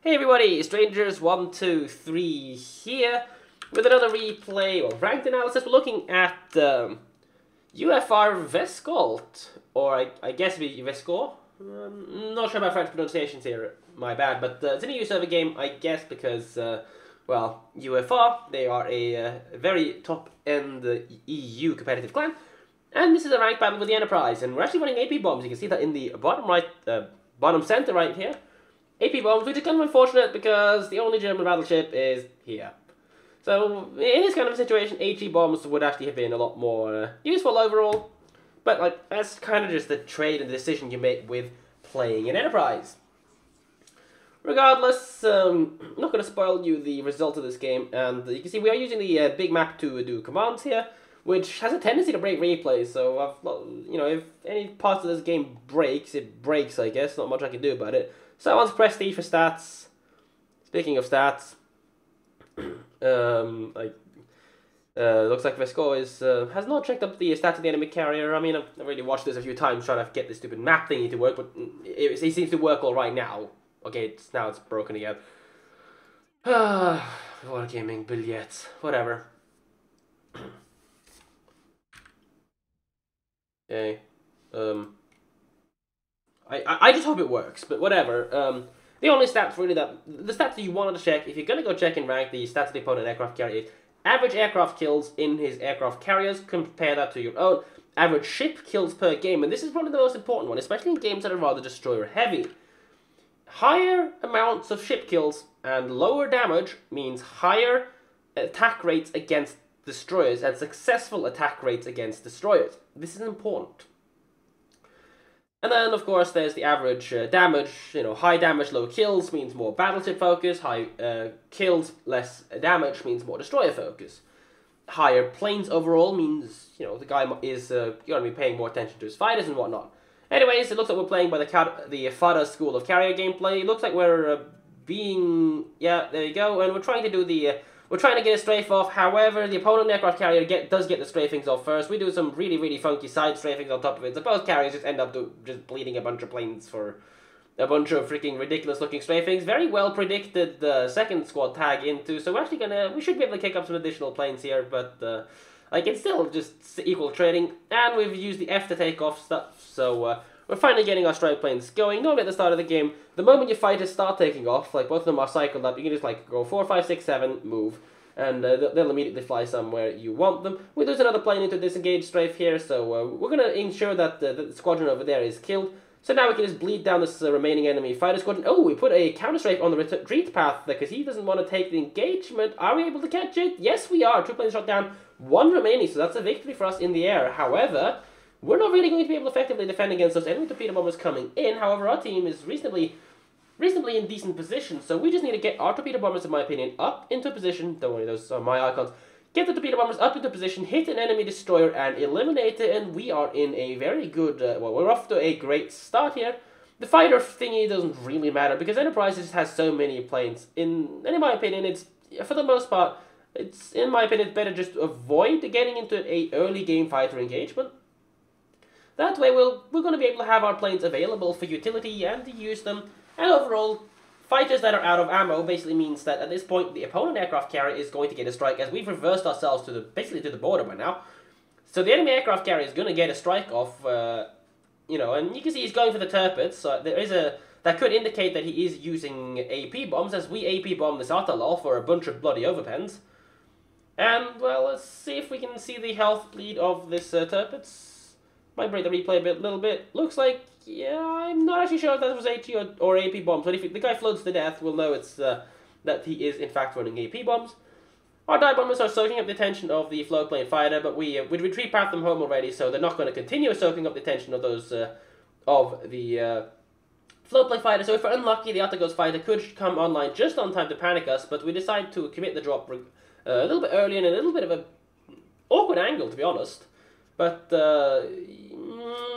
Hey everybody, Strangers123 here with another replay of ranked analysis. We're looking at UFR Vescolt, or I guess it'd be Vescor. Not sure about French pronunciations here, my bad, but it's an EU server game, I guess, because, well, UFR, they are a very top-end EU competitive clan, and this is a ranked battle with the Enterprise, and we're actually running AP bombs. You can see that in the bottom right, bottom center right here. AP bombs, which is kind of unfortunate because the only German battleship is here. So, in this kind of a situation, HE bombs would actually have been a lot more useful overall. But, like, that's kind of just the trade and the decision you make with playing an Enterprise. Regardless, I'm not going to spoil you the result of this game, and you can see we are using the big map to do commands here, which has a tendency to break replays, so, you know, if any parts of this game breaks, it breaks, I guess. Not much I can do about it. So I want to press D for stats. Speaking of stats, looks like Vesco has not checked up the stats of the enemy carrier. I mean, I've already watched this a few times trying to get this stupid map thingy to work, but it seems to work all right now. Okay, now it's broken again. Wargaming, billets, whatever. Okay. I just hope it works, but whatever. The only stats really the stats that you wanted to check, if you're going to go check and rank the stats of the opponent aircraft carrier, is average aircraft kills in his aircraft carriers, compare that to your own, average ship kills per game, and this is probably the most important one, especially in games that are rather destroyer heavy. Higher amounts of ship kills and lower damage means higher attack rates against destroyers and successful attack rates against destroyers. This is important. And then, of course, there's the average damage. You know, high damage, low kills means more battleship focus. High kills, less damage means more destroyer focus. Higher planes overall means, you know, the guy is going to be paying more attention to his fighters and whatnot. Anyways, it looks like we're playing by the Fada school of carrier gameplay. It looks like we're yeah, there you go. And we're trying to do the... we're trying to get a strafe off. However, the opponent aircraft carrier does get the strafings off first. We do some really funky side strafings on top of it. So both carriers just end up just bleeding a bunch of planes for a bunch of freaking ridiculous looking strafings. Very well predicted the second squad tag into. So we're actually we should be able to kick up some additional planes here, but like it's still just equal trading. And we've used the F to take off stuff. So we're finally getting our strike planes going. Normally at the start of the game, the moment your fighters start taking off, like both of them are cycled up, you can just like go 4, 5, 6, 7, move, and they'll immediately fly somewhere you want them. We lose another plane into disengaged strafe here, so we're going to ensure that the squadron over there is killed. So now we can just bleed down this remaining enemy fighter squadron. Oh, we put a counter strafe on the retreat path because he doesn't want to take the engagement. Are we able to catch it? Yes, we are. 2 planes shot down, 1 remaining, so that's a victory for us in the air. However, we're not really going to be able to effectively defend against those enemy torpedo bombers coming in. However, our team is reasonably in decent position, so we just need to get our torpedo bombers, in my opinion, up into position. Don't worry, those are my icons. Get the torpedo bombers up into position, hit an enemy destroyer, and eliminate it, and we are in a very good, well, we're off to a great start here. The fighter thingy doesn't really matter, because Enterprise just has so many planes. And in my opinion, it's, for the most part, it's better just to avoid getting into a early game fighter engagement. That way, we're going to be able to have our planes available for utility and to use them. And overall, fighters that are out of ammo basically means that at this point, the opponent aircraft carrier is going to get a strike, as we've reversed ourselves to basically to the border by now. So the enemy aircraft carrier is going to get a strike off, you know, and you can see he's going for the turrets. So there is that could indicate that he is using AP bombs, as we AP bomb this Atalal for a bunch of bloody overpens. And, well, let's see if we can see the health bleed of this turrets. Might break the replay a little bit. Looks like, yeah, I'm not actually sure if that was AT or AP bombs, but if the guy floats to death, we'll know it's that he is in fact running AP bombs. Our dive bombers are soaking up the attention of the float plane fighter, but we retreat path them home already, so they're not going to continue soaking up the attention of those of the float plane fighter. So if we're unlucky, the Atagos fighter could come online just on time to panic us, but we decide to commit the drop a little bit early and a little bit of an awkward angle, to be honest. But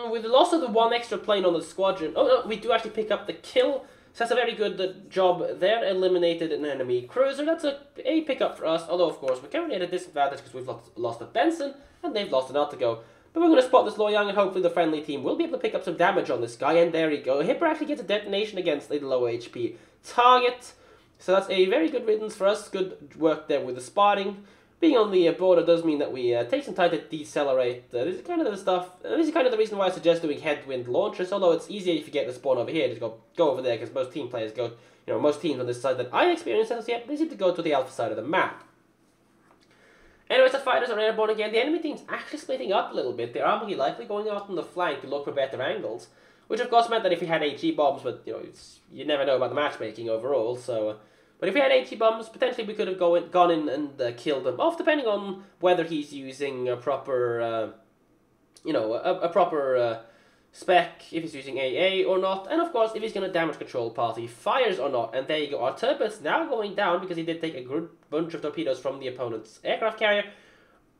with the loss of the 1 extra plane on the squadron... Oh, no, we do actually pick up the kill. So that's a very good job there. Eliminated an enemy cruiser. That's a pickup for us. Although, of course, we're currently at a disadvantage because we've lost a Benson and they've lost an Atago. But we're going to spot this Luoyang, and hopefully the friendly team will be able to pick up some damage on this guy. And there we go. Hipper actually gets a detonation against a low HP target. So that's a very good riddance for us. Good work there with the spotting. Being on the border does mean that we take some time to decelerate. This is kind of the stuff. This is kind of the reason why I suggest doing headwind launchers. Although it's easier if you get the spawn over here, just go over there, because most team players go. Most teams on this side that I've experienced as yet, they seem to go to the alpha side of the map. Anyways, the fighters are airborne again. The enemy team's actually splitting up a little bit. They're obviously likely going out on the flank to look for better angles, which of course meant that if we had HE bombs, but you never know about the matchmaking overall. So, but if we had HE bombs, potentially we could have gone in and killed them off, depending on whether he's using a proper, a proper spec, if he's using AA or not, and of course if he's going to damage control party fires or not. And there you go, our turbot's now going down because he did take a good bunch of torpedoes from the opponent's aircraft carrier.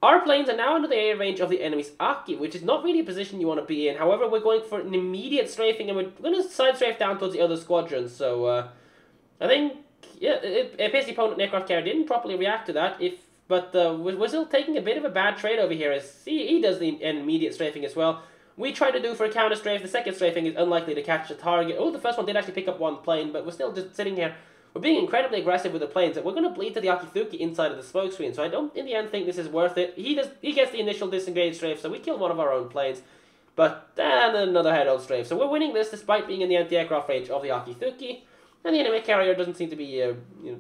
Our planes are now under the air range of the enemy's Aki, which is not really a position you want to be in. However, we're going for an immediate strafing, and we're going to side strafe down towards the other squadrons. So I think, yeah, it appears the opponent aircraft carrier didn't properly react to that. But we're still taking a bit of a bad trade over here, as he does the immediate strafing as well. We try to do for a counter strafe. The second strafing is unlikely to catch the target. Oh, the first one did actually pick up one plane, but we're still just sitting here. We're being incredibly aggressive with the planes, and we're going to bleed to the Akitsuki inside of the smoke screen. So I don't, in the end, think this is worth it. He gets the initial disengaged strafe, so we kill one of our own planes. But then another head-on strafe. So we're winning this despite being in the anti-aircraft range of the Akitsuki. And the enemy carrier doesn't seem to be,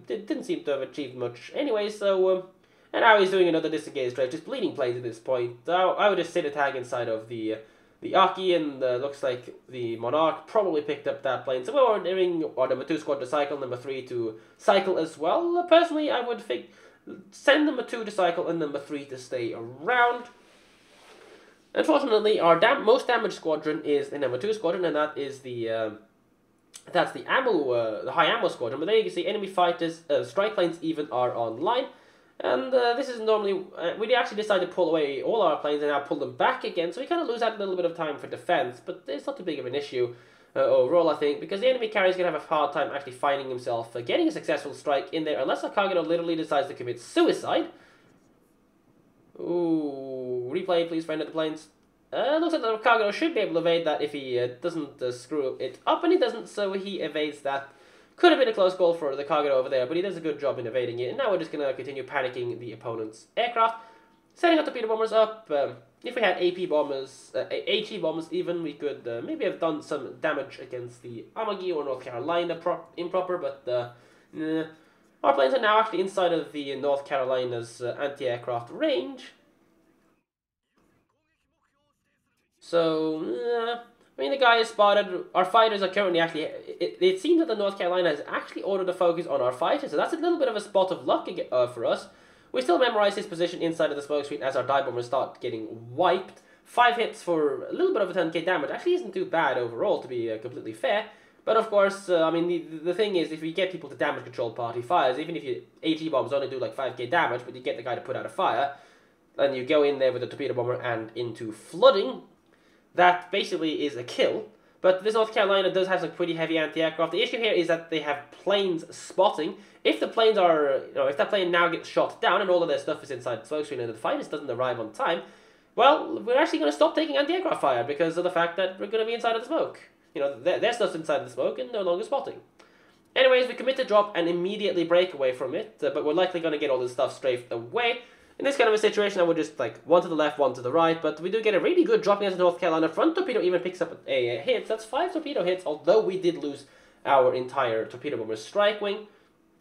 didn't seem to have achieved much anyway. So, and now he's doing another disengaged strafe, just bleeding planes at this point. I would just sit a tag inside of the Aki, and looks like the Monarch probably picked up that plane. So we're ordering our number 2 squad to cycle, number 3 to cycle as well. Personally, I would send number 2 to cycle and number 3 to stay around. Unfortunately, our most damaged squadron is the number 2 squadron, and that is the high ammo squadron. But there you can see enemy fighters, strike planes even are online. And this is normally, we actually decided to pull away all our planes and now pull them back again, so we kind of lose out a little bit of time for defense, but it's not too big of an issue overall, I think, because the enemy carrier is going to have a hard time actually finding himself getting a successful strike in there, unless a Kagero literally decides to commit suicide. Ooh, replay please, friend of the planes. Looks like the Kagero should be able to evade that if he doesn't screw it up, and he doesn't, so he evades that. Could have been a close goal for the Kagero over there, but he does a good job in evading it. And now we're just going to continue panicking the opponent's aircraft. Setting up torpedo bombers up. If we had AP bombers, HE bombers even, we could maybe have done some damage against the Amagi or North Carolina improper, but our planes are now actually inside of the North Carolina's anti-aircraft range. So, I mean, the guy is spotted. Our fighters are currently actually... It seems that the North Carolina has actually ordered to focus on our fighters, so that's a little bit of a spot of luck for us. We still memorize his position inside of the smoke screen as our dive bombers start getting wiped. 5 hits for a little bit of a 10k damage actually isn't too bad overall, to be completely fair. But of course, I mean, the thing is, if you get people to damage control party fires, even if your HE bombs only do like 5k damage, but you get the guy to put out a fire, and you go in there with a torpedo bomber and into flooding, that basically is a kill. But this North Carolina does have some pretty heavy anti-aircraft. The issue here is that they have planes spotting. If the planes are, if that plane now gets shot down and all of their stuff is inside the smoke screen and the fighters doesn't arrive on time, well, we're actually going to stop taking anti-aircraft fire because of the fact that we're going to be inside of the smoke. Their stuff's inside the smoke and no longer spotting. Anyways, we commit to drop and immediately break away from it, but we're likely going to get all this stuff strafed away. In this kind of a situation, I would just, one to the left, one to the right, but we do get a really good drop against North Carolina. Front torpedo even picks up a hit. That's 5 torpedo hits, although we did lose our entire torpedo bomber strike wing.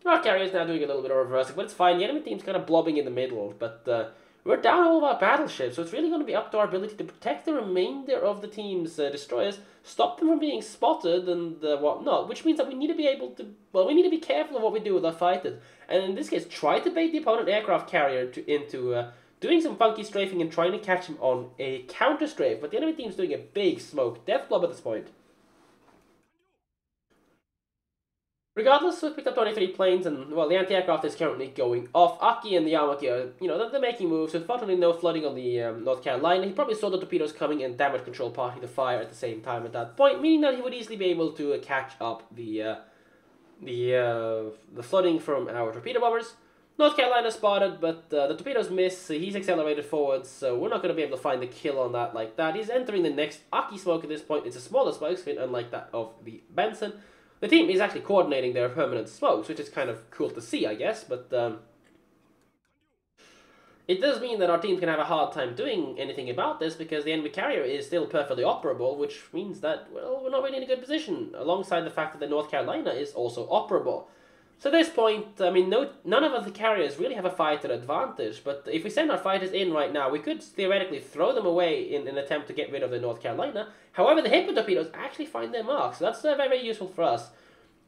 Our carrier is now doing a little bit of reversing, but it's fine. The enemy team's kind of blobbing in the middle, but we're down all of our battleships, so it's really going to be up to our ability to protect the remainder of the team's destroyers, stop them from being spotted and whatnot, which means that we need to be able to, we need to be careful of what we do with our fighters. And in this case, try to bait the opponent aircraft carrier into doing some funky strafing and trying to catch him on a counter strafe. But the enemy team's doing a big smoke death blob at this point. Regardless, we've picked up 23 planes, and, the anti-aircraft is currently going off. Aki and the Yamaki are, they're making moves. Unfortunately, no flooding on the North Carolina. He probably saw the torpedoes coming and damage control party to fire at the same time at that point, meaning that he would easily be able to catch up the flooding from our torpedo bombers. North Carolina spotted, but the torpedoes miss. He's accelerated forwards, so we're not going to be able to find the kill on that like that. He's entering the next Aki smoke at this point. It's a smaller smoke screen, unlike that of the Benson. The team is actually coordinating their permanent smokes, which is kind of cool to see, I guess, but it does mean that our team's going to have a hard time doing anything about this because the enemy carrier is still perfectly operable, which means that, well, we're not really in a good position, alongside the fact that the North Carolina is also operable. So at this point, I mean, none of the carriers really have a fighter advantage, but if we send our fighters in right now, we could theoretically throw them away in an attempt to get rid of the North Carolina. However, the Hippo torpedoes actually find their mark, so that's very, very useful for us.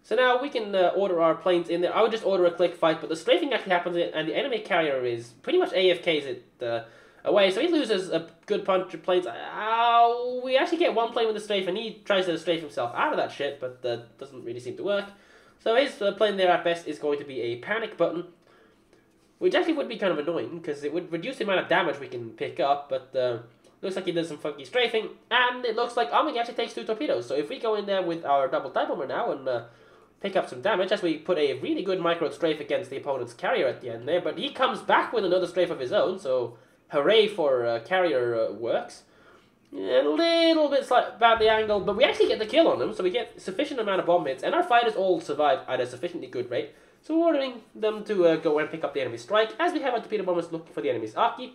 So now we can order our planes in there. I would just order a click fight, but the strafing actually happens, and the enemy carrier is pretty much AFKs it away, so he loses a good bunch of planes. We actually get one plane with the strafe, and he tries to strafe himself out of that shit, but that doesn't really seem to work. So his plane there at best is going to be a panic button, which actually would be kind of annoying, because it would reduce the amount of damage we can pick up, but looks like he does some funky strafing, and it looks like Omega actually takes 2 torpedoes. So if we go in there with our double dive bomber now and pick up some damage, as we put a really good micro strafe against the opponent's carrier at the end there, but he comes back with another strafe of his own, so hooray for carrier works. A little bit badly angled, but we actually get the kill on them, so we get sufficient amount of bomb hits, and our fighters all survive at a sufficiently good rate. So we're ordering them to go and pick up the enemy strike, as we have our torpedo bombers looking for the enemy's Aki.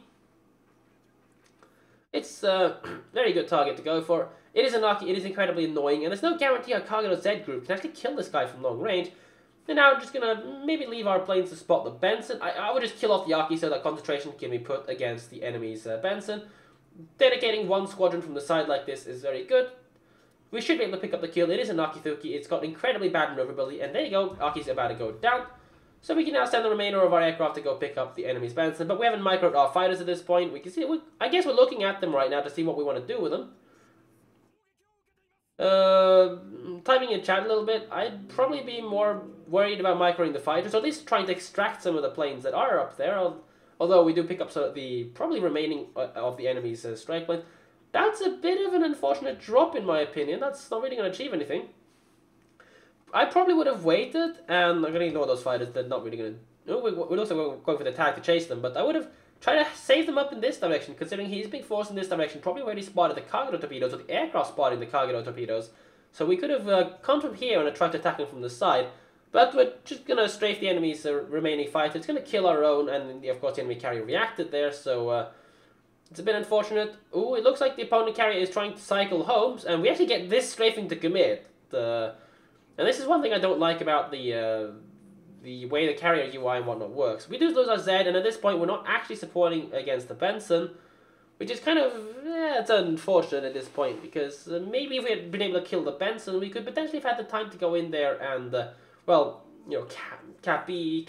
It's a very good target to go for. It is an Aki, it is incredibly annoying, and there's no guarantee our Kagero Z group can actually kill this guy from long range. And now we're just going to maybe leave our planes to spot the Benson. I would just kill off the Aki so that concentration can be put against the enemy's Benson. Dedicating one squadron from the side like this is very good. We should be able to pick up the kill. It is an Aki-Thuki. It's got incredibly bad maneuverability, and there you go. Aki's about to go down. So we can now send the remainder of our aircraft to go pick up the enemy's Benson, but we haven't microed our fighters at this point. We can see, I guess we're looking at them right now to see what we want to do with them. Typing in chat a little bit, I'd probably be more worried about microing the fighters, or at least trying to extract some of the planes that are up there. Although we do pick up some of the probably remaining of the enemy's strike planes. That's a bit of an unfortunate drop in my opinion. That's not really going to achieve anything. I probably would have waited, and I'm going to ignore those fighters. They're not really going to... We're also going for the attack to chase them, but I would have tried to save them up in this direction, considering he's being forced in this direction. Probably already spotted the Kagero torpedoes, or the aircraft spotting the Kagero torpedoes. So we could have come from here and tried to attack him from the side. But we're just going to strafe the enemy's remaining fighter. It's going to kill our own, and of course the enemy carrier reacted there, so it's a bit unfortunate. Ooh, it looks like the opponent carrier is trying to cycle home, and we actually get this strafing to commit. And this is one thing I don't like about the way the carrier UI and whatnot works. We do lose our Z, and at this point we're not actually supporting against the Benson, which is kind of, it's unfortunate at this point, because maybe if we had been able to kill the Benson, we could potentially have had the time to go in there and... well, you know, Cap B,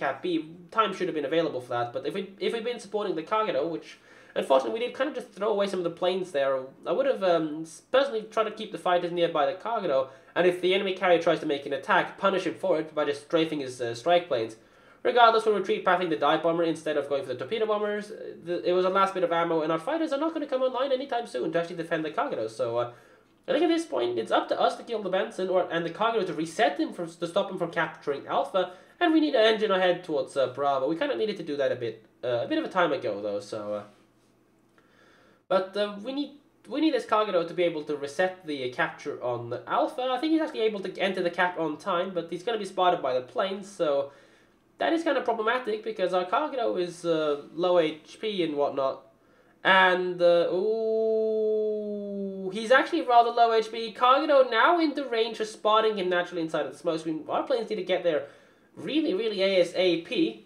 time should have been available for that, but if we'd been supporting the Kagero, which unfortunately we did kind of just throw away some of the planes there, I would have personally tried to keep the fighters nearby the Kagero, and if the enemy carrier tries to make an attack, punish him for it by just strafing his strike planes. Regardless, we'll retreat pathing the dive bomber instead of going for the torpedo bombers. It was a last bit of ammo, and our fighters are not going to come online anytime soon to actually defend the Kagero, so... I think at this point, it's up to us to kill the Benson, and the Kagero to reset him to stop him from capturing Alpha, and we need to engine ahead towards Bravo. We kind of needed to do that a bit of a time ago, though, so... But we need this Kagero to be able to reset the capture on Alpha. I think he's actually able to enter the cap on time, but he's going to be spotted by the planes, so... That is kind of problematic, because our Kagero is low HP and whatnot. And, ooh, he's actually rather low HP. Kagero now into range for spotting him naturally inside of the smoke screen. Our planes need to get there really, really ASAP.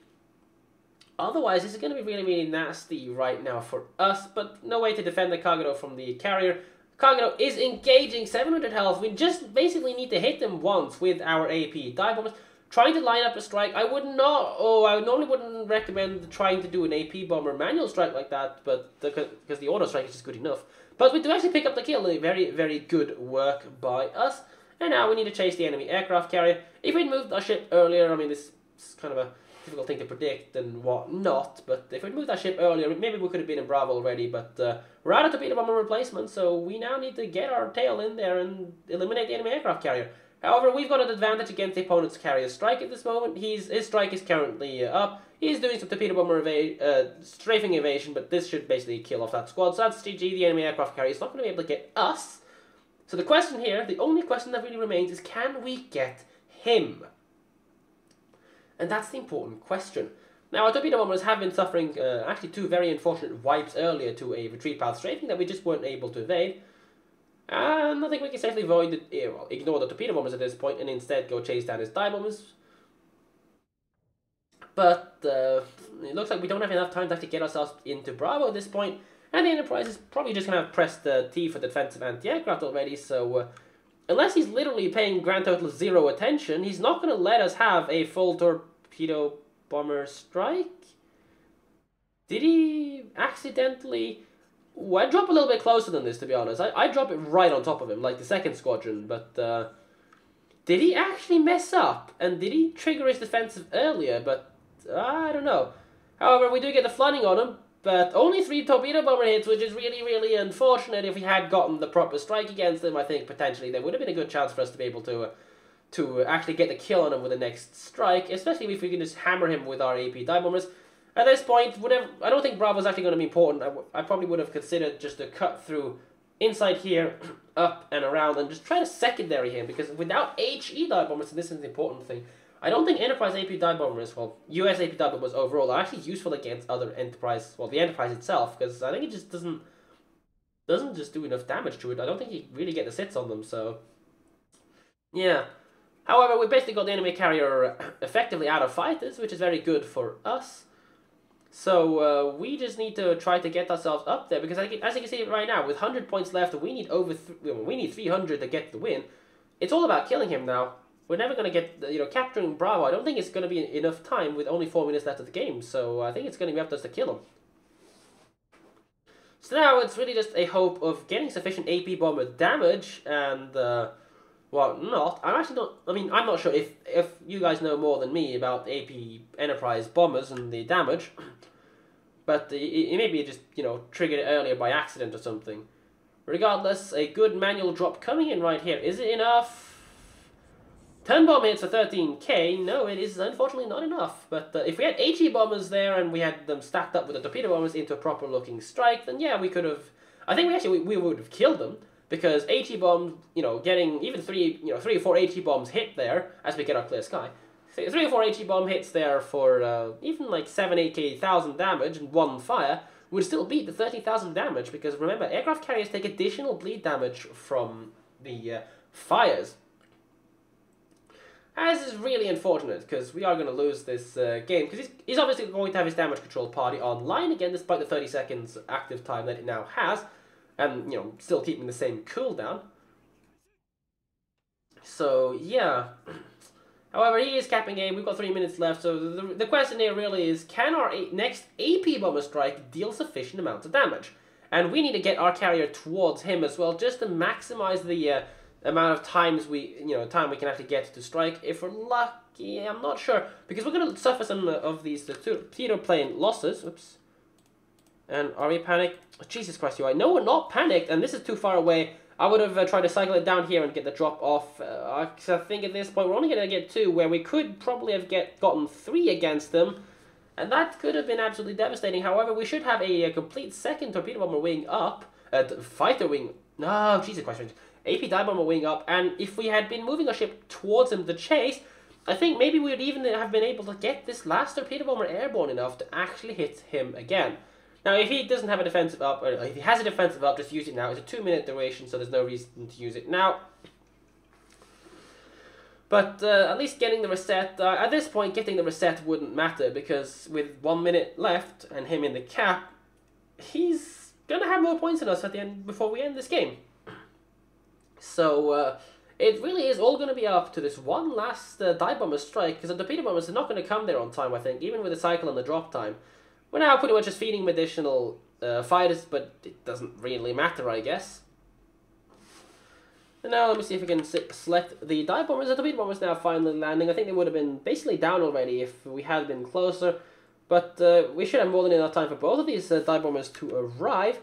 Otherwise, this is going to be really, really nasty right now for us. But no way to defend the Kagero from the carrier. Kagero is engaging 700 health. We just basically need to hit them once with our AP. Dive bombers. Trying to line up a strike, I normally wouldn't recommend trying to do an AP bomber manual strike like that, but because the auto strike is just good enough. But we do actually pick up the kill, very, very good work by us. And now we need to chase the enemy aircraft carrier. If we'd moved our ship earlier, I mean, this is kind of a difficult thing to predict and whatnot, but if we'd moved our ship earlier, maybe we could have been in Bravo already, but we're out of torpedo bomber replacement, so we now need to get our tail in there and eliminate the enemy aircraft carrier. However, we've got an advantage against the opponent's carrier strike at this moment. His strike is currently up. He's doing some torpedo bomber strafing evasion, but this should basically kill off that squad. So that's GG. The enemy aircraft carrier is not going to be able to get us. So the question here, the only question that really remains is, can we get him? And that's the important question. Now, our torpedo bombers have been suffering actually 2 very unfortunate wipes earlier to a retreat path strafing that we just weren't able to evade. And I think we can safely ignore the torpedo bombers at this point and instead go chase down his dive bombers. But it looks like we don't have enough time to actually get ourselves into Bravo at this point. And the Enterprise is probably just going to have pressed T for defensive anti-aircraft already. So unless he's literally paying grand total 0 attention, he's not going to let us have a full torpedo bomber strike. Did he accidentally... Well, I drop a little bit closer than this, to be honest. I drop it right on top of him, like the second squadron, but did he actually mess up? And did he trigger his defensive earlier? But I don't know. However, we do get the flooding on him, but only 3 torpedo bomber hits, which is really, really unfortunate. If we had gotten the proper strike against him, I think potentially there would have been a good chance for us to be able to actually get the kill on him with the next strike, especially if we can just hammer him with our AP dive bombers. At this point, I don't think Bravo's actually going to be important. I probably would have considered just to cut through inside here, up and around, and just try to secondary him, because without HE dive bombers, and this is the important thing, I don't think Enterprise AP dive bombers, well, US AP dive bombers overall, are actually useful against other Enterprise, well, the Enterprise itself, because I think it just doesn't just do enough damage to it. I don't think you really get the sits on them, so yeah. However, we basically got the enemy carrier effectively out of fighters, which is very good for us. So we just need to try to get ourselves up there, because as you can see right now, with 100 points left, we need we need 300 to get the win. It's all about killing him now. We're never going to get, capturing Bravo. I don't think it's going to be enough time with only 4 minutes left of the game, so I think it's going to be up to us to kill him. So now it's really just a hope of getting sufficient AP bomber damage and, not. I'm not sure if you guys know more than me about AP Enterprise bombers and the damage, but it maybe just, triggered it earlier by accident or something. Regardless, a good manual drop coming in right here. Is it enough? 10 bomb hits for 13k. No, it is unfortunately not enough. But if we had HE bombers there and we had them stacked up with the torpedo bombers into a proper looking strike, then yeah, we could have... I think we would have killed them. Because HE bombs, getting even 3 or 4 HE bombs hit there as we get our clear sky. 3 or 4 HE bomb hits there for even like 7,000 damage and 1 fire would still beat the 30,000 damage, because remember, aircraft carriers take additional bleed damage from the fires. As is really unfortunate, because we are going to lose this game, because he's obviously going to have his damage control party online again, despite the 30 seconds active time that it now has. And, still keeping the same cooldown. So, yeah. However, he is capping game. We've got 3 minutes left. So, the question here really is, can our next AP bomber strike deal sufficient amounts of damage? And we need to get our carrier towards him as well, just to maximize the amount of times time we can actually get to strike. If we're lucky, I'm not sure. Because we're going to suffer some of these torpedo plane losses. Oops. And are we panicked? Oh, Jesus Christ, UI. No, we're not panicked, and this is too far away. I would have tried to cycle it down here and get the drop off. Because I think at this point we're only going to get 2, where we could probably have gotten 3 against them. And that could have been absolutely devastating. However, we should have a complete second torpedo bomber wing up. Fighter wing. No, Jesus Christ. AP dive bomber wing up. And if we had been moving our ship towards him to chase, I think maybe we would even have been able to get this last torpedo bomber airborne enough to actually hit him again. Now, if he doesn't have a defensive up, or if he has a defensive up, just use it now. It's a 2-minute duration, so there's no reason to use it now. But at least getting the reset, at this point, getting the reset wouldn't matter, because with 1 minute left and him in the cap, he's going to have more points than us at the end before we end this game. So, it really is all going to be up to this one last dive bomber strike, because the torpedo bombers are not going to come there on time, I think, even with the cycle and the drop time. We're now pretty much just feeding him additional fighters, but it doesn't really matter, I guess. And now let me see if we can select the dive bombers. The torpedo bombers now finally landing. I think they would have been basically down already if we had been closer. But we should have more than enough time for both of these dive bombers to arrive.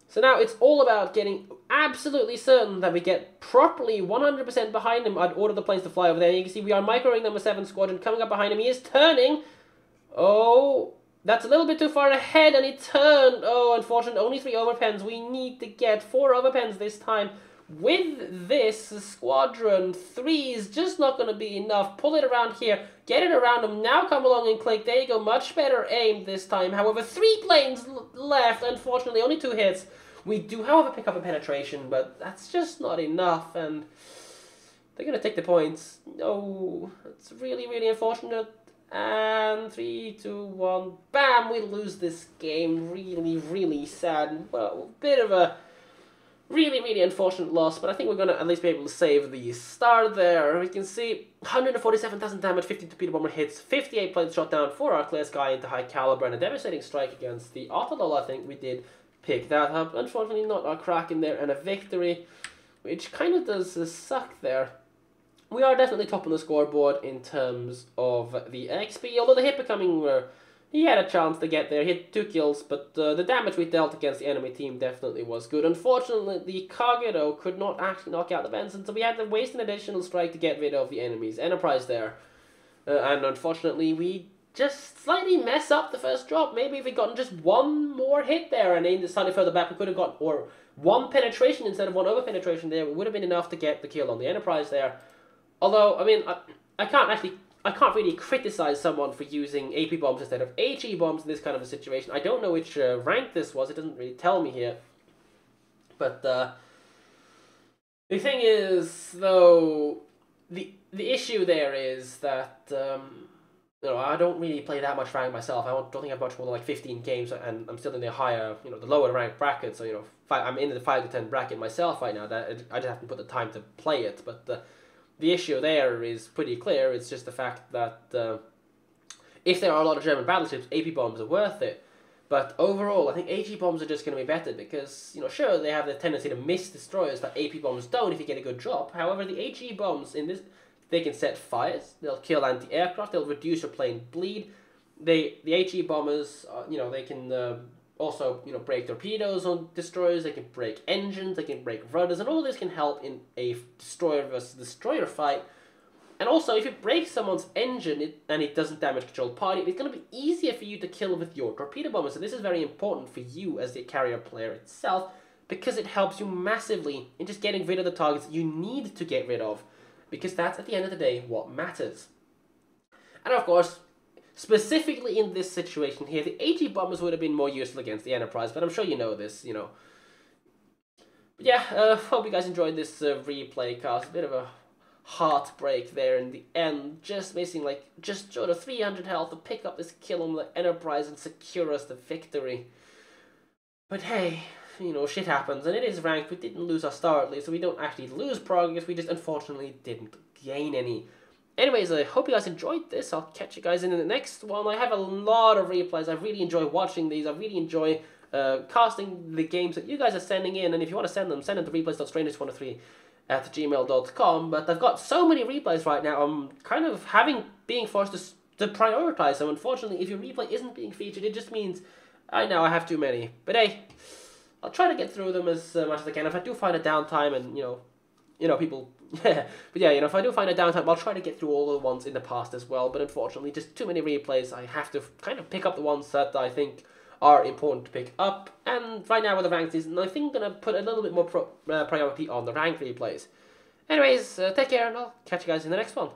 So now it's all about getting absolutely certain that we get properly 100% behind him. I'd order the planes to fly over there. You can see we are microing number 7 squadron coming up behind him. He is turning. Oh, that's a little bit too far ahead, and he turned. Oh, unfortunately, only 3 overpens. We need to get 4 overpens this time. With this squadron, 3 is just not going to be enough. Pull it around here, get it around him. Now come along and click. There you go, much better aim this time. However, 3 planes left. Unfortunately, only 2 hits. We do, however, pick up a penetration, but that's just not enough, and they're going to take the points. No, it's really, really unfortunate. And 3, 2, 1, bam, we lose this game. Really, really sad. Well, a bit of a really, really unfortunate loss, but I think we're going to at least be able to save the star there. We can see 147,000 damage, 50 torpedo bomber hits, 58 planes shot down, 4 arc guy into high caliber, and a devastating strike against the Autolol. I think we did pick that up. Unfortunately, not our Kraken there, and a victory, which kind of does suck there. We are definitely top on the scoreboard in terms of the XP, although the hit becoming he had a chance to get there. He had 2 kills, but the damage we dealt against the enemy team definitely was good. Unfortunately, the Kagero could not actually knock out the Benson, so we had to waste an additional strike to get rid of the enemy's Enterprise there. And unfortunately, we just slightly mess up the first drop. Maybe if we'd gotten just 1 more hit there and aimed slightly further back, we could have got, or 1 penetration instead of 1 over penetration there, it would have been enough to get the kill on the Enterprise there. Although, I mean, I can't really criticize someone for using AP bombs instead of HE bombs in this kind of a situation. I don't know which rank this was. It doesn't really tell me here. But the thing is, though, the issue there is that you know, I don't really play that much rank myself. I don't think I've much more than like 15 games, and I'm still in the higher, you know, the lower rank bracket. So, you know, I'm in the 5 to 10 bracket myself right now. That I just have to put the time to play it, but. The issue there is pretty clear. It's just the fact that if there are a lot of German battleships, AP bombs are worth it. But overall, I think HE bombs are just going to be better because, you know, sure, they have the tendency to miss destroyers that AP bombs don't if you get a good drop. However, the HE bombs, in this, they can set fires, they'll kill anti-aircraft, they'll reduce your plane bleed. The HE bombers, you know, they can also, you know, break torpedoes on destroyers, they can break engines, they can break rudders, and all this can help in a destroyer versus destroyer fight. And also, if it breaks someone's engine and it doesn't damage controlled party, it's going to be easier for you to kill with your torpedo bombers. So this is very important for you as the carrier player itself, because it helps you massively in just getting rid of the targets you need to get rid of, because that's, at the end of the day, what matters. And of course, specifically in this situation here, the HE bombers would have been more useful against the Enterprise, but I'm sure you know this, you know. But yeah, hope you guys enjoyed this replay cast. A bit of a heartbreak there in the end, just missing like just short of 300 health to pick up this kill on the Enterprise and secure us the victory. But hey, you know, shit happens, and it is ranked. We didn't lose our star at least, so we don't actually lose progress, we just unfortunately didn't gain any. Anyways, I hope you guys enjoyed this. I'll catch you guys in the next one. I have a lot of replays. I really enjoy watching these. I really enjoy casting the games that you guys are sending in. And if you want to send them to replays.strangers103@gmail.com. But I've got so many replays right now, I'm kind of being forced to prioritize them. Unfortunately, if your replay isn't being featured, it just means I have too many. But hey, I'll try to get through them as much as I can. If I do find a downtime and, you know, people... Yeah, but yeah, you know, if I do find a downtime, I'll try to get through all the ones in the past as well, but unfortunately, just too many replays. I have to kind of pick up the ones that I think are important to pick up, and right now with the ranked season, I think I'm going to put a little bit more priority on the ranked replays. Anyways, take care, and I'll catch you guys in the next one.